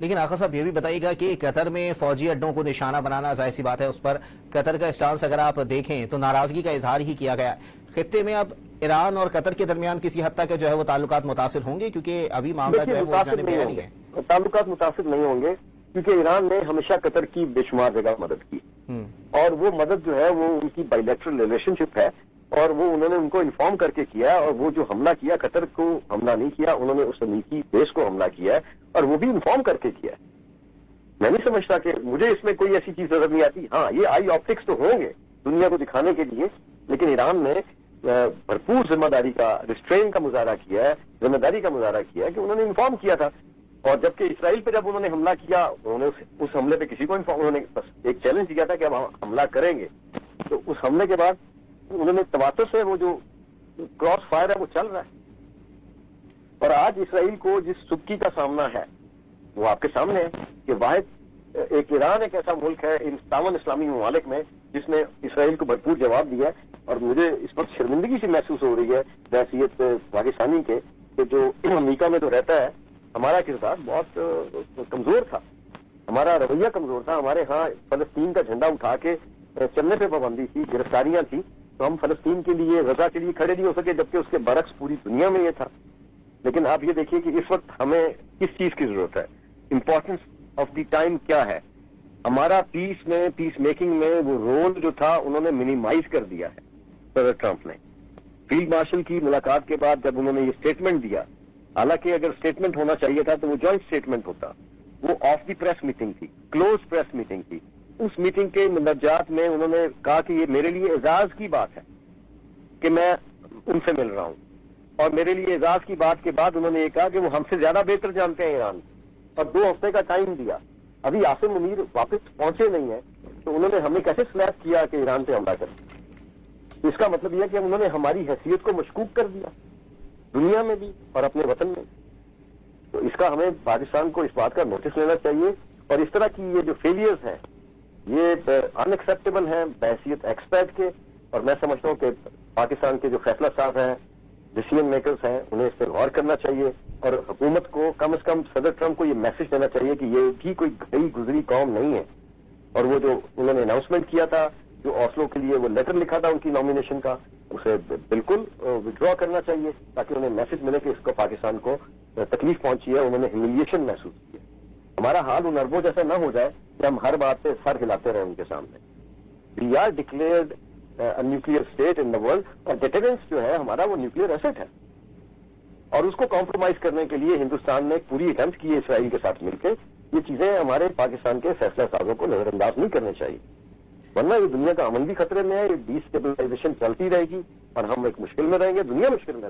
लेकिन आका साहब ये भी बताइएगा कि कतर में फौजी अड्डों को निशाना बनाना जाहिर सी बात है, उस पर कतर का स्टांस अगर आप देखें तो नाराजगी का इजहार ही किया गया है। खित्ते में अब ईरान और कतर के दरमियान किसी हद तक जो है वो ताल्लुकात मुतासिर होंगे, क्योंकि अभी मामला जो है वो जानिब नहीं है। ताल्लुकात मुतासिर नहीं होंगे क्योंकि ईरान ने हमेशा कतर की बेशुमार जगह मदद की और वो मदद जो है वो उनकी बायलैटरल रिलेशनशिप है और वो उन्होंने उनको इन्फॉर्म करके किया और वो जो हमला किया कतर को हमला नहीं किया, उन्होंने उस अमेरिकी देश को हमला किया है और वो भी इन्फॉर्म करके किया है। मैं नहीं समझता कि मुझे इसमें कोई ऐसी चीज नजर नहीं आती। हाँ, ये आई ऑप्टिक्स तो होंगे दुनिया को दिखाने के लिए, लेकिन ईरान ने भरपूर जिम्मेदारी का, रिस्ट्रेन का मुजाहरा किया है, जिम्मेदारी का मुजाहरा किया है कि उन्होंने इन्फॉर्म किया था। और जबकि इसराइल पे जब उन्होंने हमला किया, उन्होंने उस हमले पे किसी को इन्फॉर्म, उन्होंने बस एक चैलेंज दिया था कि अब हम हमला करेंगे। तो उस हमले के बाद उन्होंने तवातुर से वो जो क्रॉस फायर है वो चल रहा है और आज इसराइल को जिस सुबकी का सामना है वो आपके सामने है कि वाहिद एक ईरान एक ऐसा मुल्क है इन 57 इस्लामी ममालिक में जिसने इसराइल को भरपूर जवाब दिया है। और मुझे इस वक्त शर्मिंदगी सी महसूस हो रही है बहसीयत पाकिस्तानी के कि जो अमेरिका में तो रहता है, हमारा किरदार बहुत कमजोर था, हमारा रवैया कमजोर था। हमारे यहाँ फलस्तीन का झंडा उठा के चलने पे पाबंदी थी, गिरफ्तारियां थी, तो हम फलस्तीन के लिए, गजा के लिए खड़े नहीं हो सके, जबकि उसके बरक्स पूरी दुनिया में ये था। लेकिन आप ये देखिए कि इस वक्त हमें किस चीज की जरूरत है, इंपॉर्टेंस ऑफ द टाइम क्या है। हमारा पीस मेकिंग में वो रोल जो था उन्होंने मिनिमाइज कर दिया है सदर ट्रंप ने। फील्ड मार्शल की मुलाकात के बाद जब उन्होंने ये स्टेटमेंट दिया, हालांकि अगर स्टेटमेंट होना चाहिए था तो वो जॉइंट स्टेटमेंट होता, वो ऑफ द प्रेस मीटिंग थी, क्लोज प्रेस मीटिंग थी। उस मीटिंग के मंदरजात में उन्होंने कहा कि ये मेरे लिए एजाज की बात है कि मैं उनसे मिल रहा हूं, और मेरे लिए एजाज की बात के बाद उन्होंने ये कहा कि वो हमसे ज्यादा बेहतर जानते हैं ईरान, और 2 हफ्ते का टाइम दिया। अभी आसिम मुनीर वापस पहुंचे नहीं है, तो उन्होंने हमें कैसे स्लैप किया कि ईरान पे हमला कर। इसका मतलब यह कि उन्होंने हमारी हैसियत को मशकूक कर दिया दुनिया में भी और अपने वतन में। तो इसका हमें पाकिस्तान को इस बात का नोटिस लेना चाहिए। और इस तरह की ये जो फेलियर्स हैं ये अनएक्सेप्टेबल हैं बहसीयत एक्सपर्ट के, और मैं समझता हूं कि पाकिस्तान के जो फैसला साहब हैं, डिसीजन मेकर्स हैं, उन्हें इस पर गौर करना चाहिए और हुकूमत को कम से कम सदर ट्रंप को ये मैसेज देना चाहिए कि ये भी कोई गई गुजरी कौम नहीं है। और वो जो उन्होंने अनाउंसमेंट किया था, जो ऑस्लो के लिए वो लेटर लिखा था उनकी नॉमिनेशन का, उसे बिल्कुल विड्रॉ करना चाहिए ताकि उन्हें मैसेज मिले कि इसको पाकिस्तान को तकलीफ पहुंची है, उन्होंने ह्यूमिलिएशन महसूस की है। हमारा हाल उन अरबों जैसा न हो जाए कि हम हर बात पे सर हिलाते रहे उनके सामने। We are declared nuclear state in the world, और डिटरेंस जो है हमारा वो न्यूक्लियर एसेट है, और उसको कॉम्प्रोमाइज करने के लिए हिंदुस्तान ने पूरी अटेम्प्ट की है इसराइल के साथ मिलकर। ये चीजें हमारे पाकिस्तान के फैसला साजों को नजरअंदाज नहीं करने चाहिए, वरना ये दुनिया का अमन भी खतरे में है, ये डिस्टेबलाइजेशन चलती रहेगी और हम एक मुश्किल में रहेंगे, दुनिया मुश्किल में